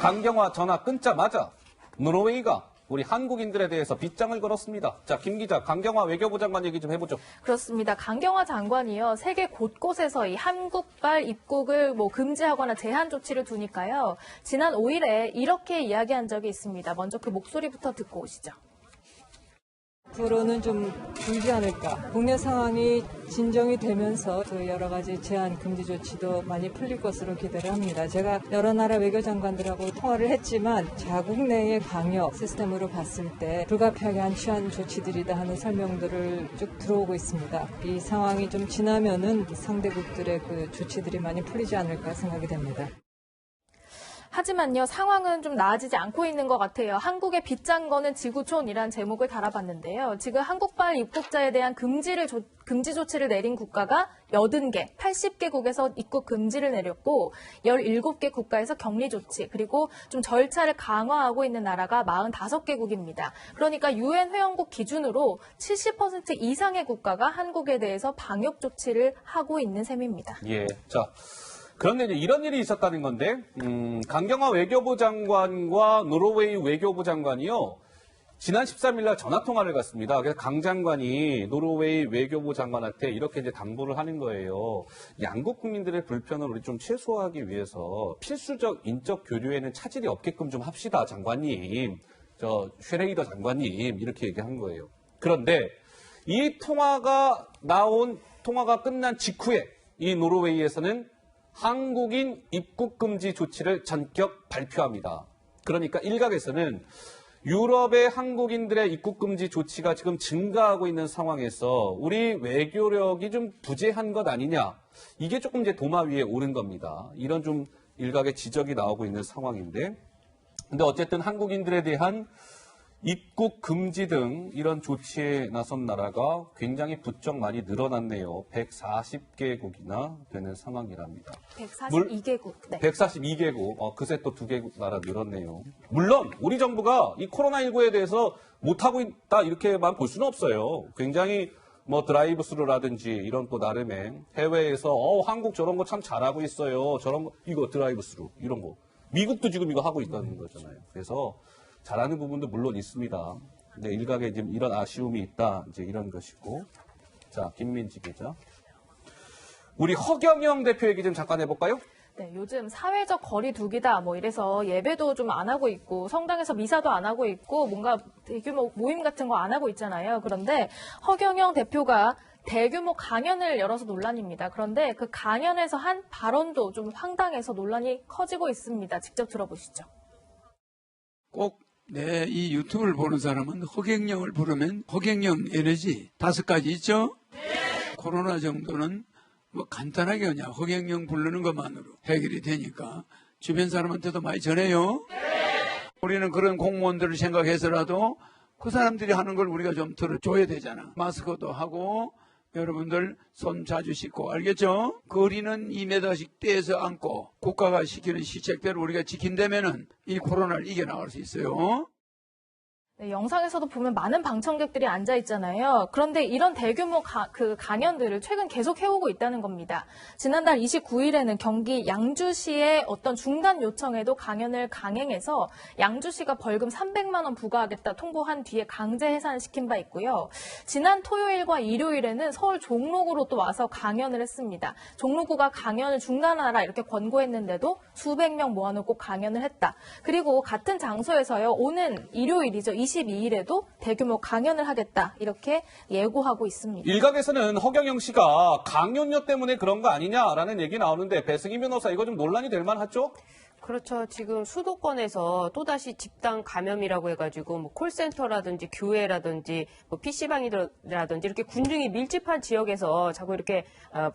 강경화 전화 끊자마자 노르웨이가 우리 한국인들에 대해서 빗장을 걸었습니다. 자, 김 기자, 강경화 외교부 장관 얘기 좀 해보죠. 그렇습니다. 강경화 장관이요, 세계 곳곳에서 이 한국발 입국을 금지하거나 제한 조치를 두니까요. 지난 5일에 이렇게 이야기한 적이 있습니다. 먼저 그 목소리부터 듣고 오시죠. 앞으로는 좀 줄지 않을까. 국내 상황이 진정이 되면서 또 여러 가지 제한 금지 조치도 많이 풀릴 것으로 기대를 합니다. 제가 여러 나라 외교장관들하고 통화를 했지만 자국 내의 방역 시스템으로 봤을 때 불가피하게 취한 조치들이다 하는 설명들을 쭉 들어오고 있습니다. 이 상황이 좀 지나면은 상대국들의 그 조치들이 많이 풀리지 않을까 생각이 됩니다. 하지만요, 상황은 좀 나아지지 않고 있는 것 같아요. 한국에 빗장 거는 지구촌이란 제목을 달아봤는데요. 지금 한국발 입국자에 대한 금지 조치를 내린 국가가 80개, 80개국에서 입국 금지를 내렸고 17개 국가에서 격리 조치, 그리고 좀 절차를 강화하고 있는 나라가 45개국입니다. 그러니까 유엔 회원국 기준으로 70% 이상의 국가가 한국에 대해서 방역 조치를 하고 있는 셈입니다. 예, 자. 그런데 이제 이런 일이 있었다는 건데, 강경화 외교부 장관과 노르웨이 외교부 장관이요, 지난 13일 날 전화통화를 갔습니다. 그래서 강 장관이 노르웨이 외교부 장관한테 이렇게 이제 당부를 하는 거예요. 양국 국민들의 불편을 우리 좀 최소화하기 위해서 필수적 인적 교류에는 차질이 없게끔 좀 합시다, 장관님. 쉐레이더 장관님. 이렇게 얘기한 거예요. 그런데 이 통화가 끝난 직후에 이 노르웨이에서는 한국인 입국 금지 조치를 전격 발표합니다. 그러니까 일각에서는 유럽의 한국인들의 입국 금지 조치가 지금 증가하고 있는 상황에서 우리 외교력이 좀 부재한 것 아니냐. 이게 조금 이제 도마 위에 오른 겁니다. 이런 좀 일각의 지적이 나오고 있는 상황인데. 근데 어쨌든 한국인들에 대한 입국 금지 등 이런 조치에 나선 나라가 굉장히 부쩍 많이 늘어났네요. 140개국이나 되는 상황이랍니다. 142개국. 네. 142개국. 그새 또 2개국 나라 늘었네요. 물론 우리 정부가 이 코로나19에 대해서 못하고 있다 이렇게만 볼 수는 없어요. 굉장히 드라이브 스루라든지 이런 또 나름의 해외에서 한국 저런 거 참 잘하고 있어요. 저런 거 이거 드라이브 스루 이런 거. 미국도 지금 이거 하고 있다는 거잖아요. 그래서 잘하는 부분도 물론 있습니다. 근데 일각에 지금 이런 아쉬움이 있다. 이제 이런 것이고. 자, 김민지 기자. 우리 허경영 대표 얘기 좀 잠깐 해볼까요? 네, 요즘 사회적 거리 두기다 이래서 예배도 좀 안 하고 있고 성당에서 미사도 안 하고 있고 뭔가 대규모 모임 같은 거 안 하고 있잖아요. 그런데 허경영 대표가 대규모 강연을 열어서 논란입니다. 그런데 그 강연에서 한 발언도 좀 황당해서 논란이 커지고 있습니다. 직접 들어보시죠. 꼭 이 유튜브를 보는 사람은 허경영을 부르면 허경영 에너지 5가지 있죠? 네. 코로나 정도는 간단하게 그냥 허경영 부르는 것만으로 해결이 되니까 주변 사람한테도 많이 전해요. 네. 우리는 그런 공무원들을 생각해서라도 그 사람들이 하는 걸 우리가 좀 들어줘야 되잖아. 마스크도 하고 여러분들 손 자주 씻고 알겠죠? 거리는 2m씩 떼서 안고 국가가 시키는 시책대로 우리가 지킨다면은 이 코로나를 이겨나갈 수 있어요. 네, 영상에서도 보면 많은 방청객들이 앉아 있잖아요. 그런데 이런 대규모 강연들을 최근 계속 해오고 있다는 겁니다. 지난달 29일에는 경기 양주시의 어떤 중단 요청에도 강연을 강행해서 양주시가 벌금 300만 원 부과하겠다 통보한 뒤에 강제 해산시킨 바 있고요. 지난 토요일과 일요일에는 서울 종로구로 또 와서 강연을 했습니다. 종로구가 강연을 중단하라 이렇게 권고했는데도 수백 명 모아놓고 강연을 했다. 그리고 같은 장소에서요. 오는 일요일이죠. 22일에도 대규모 강연을 하겠다 이렇게 예고하고 있습니다. 일각에서는 허경영 씨가 강연료 때문에 그런 거 아니냐라는 얘기 나오는데 배승희 변호사 이거 좀 논란이 될 만하죠? 그렇죠. 지금 수도권에서 또다시 집단 감염이라고 해가지고 콜센터라든지 교회라든지 PC방이라든지 이렇게 군중이 밀집한 지역에서 자꾸 이렇게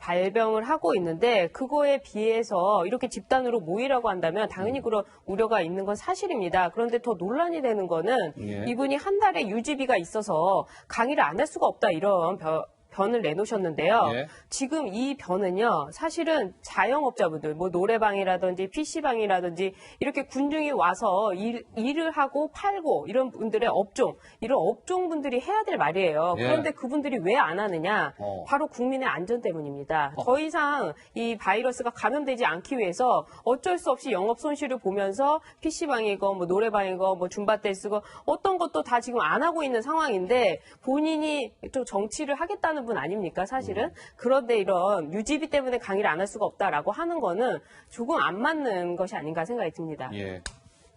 발병을 하고 있는데 그거에 비해서 이렇게 집단으로 모이라고 한다면 당연히 그런 우려가 있는 건 사실입니다. 그런데 더 논란이 되는 거는 이분이 한 달에 유지비가 있어서 강의를 안 할 수가 없다 이런 변을 내놓으셨는데요. 예. 지금 이 변은요, 사실은 자영업자분들, 뭐 노래방이라든지 PC방이라든지 이렇게 군중이 와서 일을 하고 팔고 이런 분들의 업종, 이런 업종분들이 해야 될 말이에요. 예. 그런데 그분들이 왜 안 하느냐? 바로 국민의 안전 때문입니다. 더 이상 이 바이러스가 감염되지 않기 위해서 어쩔 수 없이 영업 손실을 보면서 PC방이고 뭐 노래방이고 뭐 줌바댄스고 어떤 것도 다 지금 안 하고 있는 상황인데 본인이 좀 정치를 하겠다는 분 아닙니까, 사실은? 그런데 이런 유지비 때문에 강의를 안 할 수가 없다라고 하는 거는 조금 안 맞는 것이 아닌가 생각이 듭니다. 예.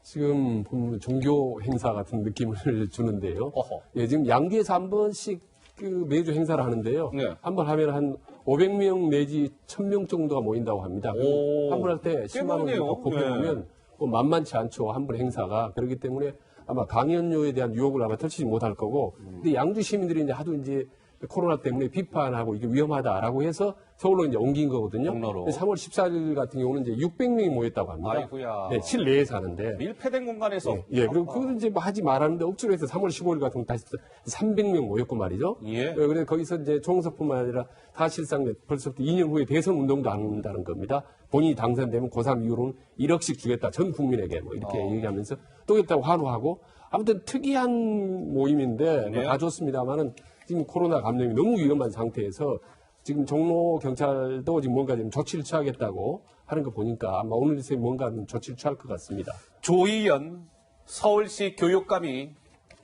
지금 보면 종교 행사 같은 느낌을 주는데요. 어허. 예, 지금 양주에서 한 번씩 그 매주 행사를 하는데요. 네. 한 번 하면 한 500명 내지 1000명 정도가 모인다고 합니다. 오. 한 번 할 때 10만 원 모이네요. 정도 곱해보면 뭐 만만치 않죠. 한 번 행사가. 그렇기 때문에 아마 강연료에 대한 유혹을 아마 펼치지 못할 거고. 근데 양주 시민들이 이제 하도 이제 코로나 때문에 비판하고 이게 위험하다라고 해서 서울로 이제 옮긴 거거든요. 경로로. 3월 14일 같은 경우는 이제 600명이 모였다고 합니다. 아이고야. 네, 실내에서 하는데. 밀폐된 공간에서. 예, 그리고 그걸 이제 뭐 하지 말았는데 억지로 해서 3월 15일 같은 경우 다시 300명 모였고 말이죠. 예. 그래서 거기서 이제 총선뿐만 아니라 사실상 벌써부터 2년 후에 대선 운동도 안 한다는 겁니다. 본인이 당선되면 고3 이후로는 1억씩 주겠다. 전 국민에게 뭐 이렇게 얘기하면서 또 했다고 환호하고 아무튼 특이한 모임인데 네. 다 좋습니다만은 지금 코로나 감염이 너무 위험한 상태에서 지금 종로 경찰도 지금 뭔가 좀 조치를 취하겠다고 하는 거 보니까 아마 오늘 있에 뭔가 좀 조치를 취할 것 같습니다. 조희연 서울시 교육감이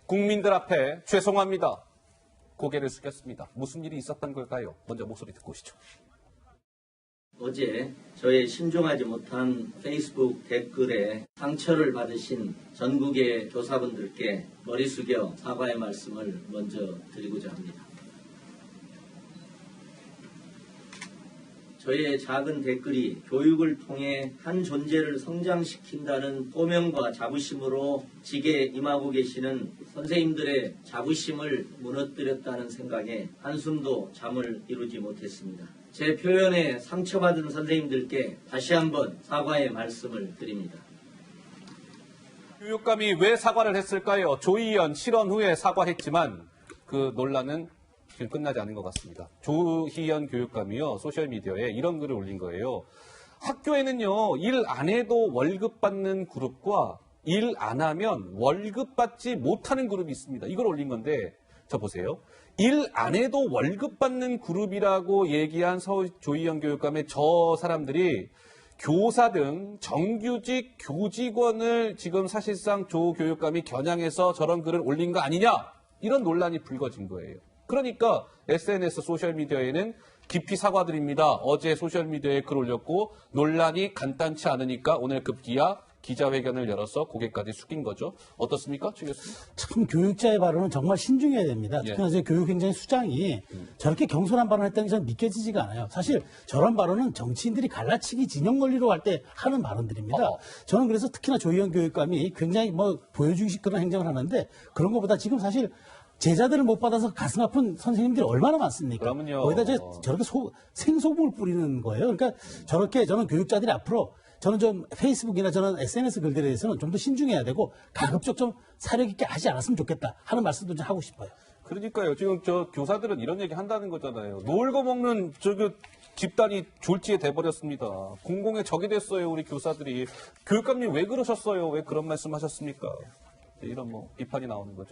국민들 앞에 죄송합니다. 고개를 숙였습니다. 무슨 일이 있었던 걸까요? 먼저 목소리 듣고 오시죠. 어제 저의 신중하지 못한 페이스북 댓글에 상처를 받으신 전국의 교사분들께 머리 숙여 사과의 말씀을 먼저 드리고자 합니다. 저의 작은 댓글이 교육을 통해 한 존재를 성장시킨다는 소명과 자부심으로 직에 임하고 계시는 선생님들의 자부심을 무너뜨렸다는 생각에 한숨도 잠을 이루지 못했습니다. 제 표현에 상처받은 선생님들께 다시 한번 사과의 말씀을 드립니다. 교육감이 왜 사과를 했을까요? 조희연 실언 후에 사과했지만 그 논란은 지금 끝나지 않은 것 같습니다. 조희연 교육감이요, 소셜미디어에 이런 글을 올린 거예요. 학교에는요, 일 안 해도 월급 받는 그룹과 일 안 하면 월급 받지 못하는 그룹이 있습니다. 이걸 올린 건데, 저 보세요. 일 안 해도 월급 받는 그룹이라고 얘기한 조희연 교육감의 저 사람들이 교사 등 정규직 교직원을 지금 사실상 조 교육감이 겨냥해서 저런 글을 올린 거 아니냐? 이런 논란이 불거진 거예요. 그러니까 SNS 소셜미디어에는 깊이 사과드립니다. 어제 소셜미디어에 글 올렸고 논란이 간단치 않으니까 오늘 급기야 기자회견을 열어서 고개까지 숙인 거죠. 어떻습니까? 최 교수님? 참 교육자의 발언은 정말 신중해야 됩니다. 예. 특히나 교육행정의 수장이 저렇게 경솔한 발언을 했다는 게 저는 믿겨지지가 않아요. 사실 저런 발언은 정치인들이 갈라치기 진영 논리로 할 때 하는 발언들입니다. 저는 그래서 특히나 조희연 교육감이 굉장히 보여주기식 그런 행정을 하는데 그런 것보다 지금 사실 제자들을 못 받아서 가슴 아픈 선생님들이 얼마나 많습니까? 그러면요. 거기다 저렇게 생소금을 뿌리는 거예요. 그러니까 저렇게 저는 교육자들이 앞으로 저는 좀 페이스북이나 저는 SNS 글들에 대해서는 좀 더 신중해야 되고 가급적 좀 사력 있게 하지 않았으면 좋겠다 하는 말씀도 좀 하고 싶어요. 그러니까요. 지금 저 교사들은 이런 얘기 한다는 거잖아요. 놀고 먹는 집단이 졸지에 돼버렸습니다. 공공의 적이 됐어요. 우리 교사들이. 교육감님 왜 그러셨어요? 왜 그런 말씀 하셨습니까? 이런 비판이 나오는 거죠.